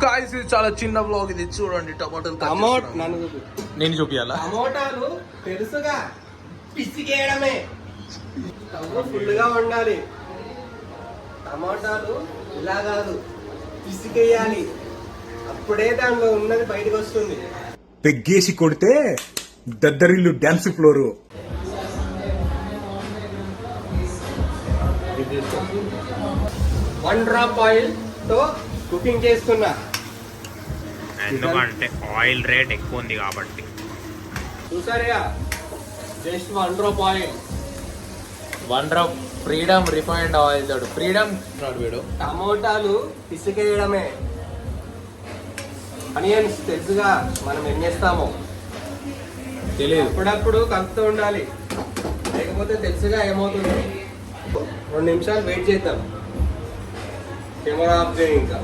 Guys ఇది చాలా చిన్న బ్లాగ్ ఇది చూడండి. టమాటాలు నేను చూపియాలా? టమోటాలు తెలుసుగా పిసికేయడమే, ఫుల్గా వండాలి. టమాటాలు ఇలా కాదు, పిసికేయాలి. అప్పుడే దానిలో ఉన్నది బయటకు వస్తుంది. పెగ్గేసి కొడితే దద్దరిల్లు డాన్స్ ఫ్లోరు. 1 డ్రాప్ ఆయిల్ తో కుకింగ్ చేస్తున్నా. ఎందుకంటే ఆయిల్ రేట్ ఎక్కువ ఉంది కాబట్టి. చూసారుగా, just 1 drop oil. 1 drop freedom refined oil తోడు ఫ్రీడమ్ వీడు. టమోటాలు పిసికేయడమే. ఆనియన్స్ తెలుసుగా మనం ఏం చేస్తామో తెలియదు. అప్పుడప్పుడు కలుపుతూ ఉండాలి, లేకపోతే తెలుసుగా ఏమవుతుంది. 2 నిమిషాలు వెయిట్ చేద్దాం. కెమెరా ఆఫ్ చేయి ఇంకా.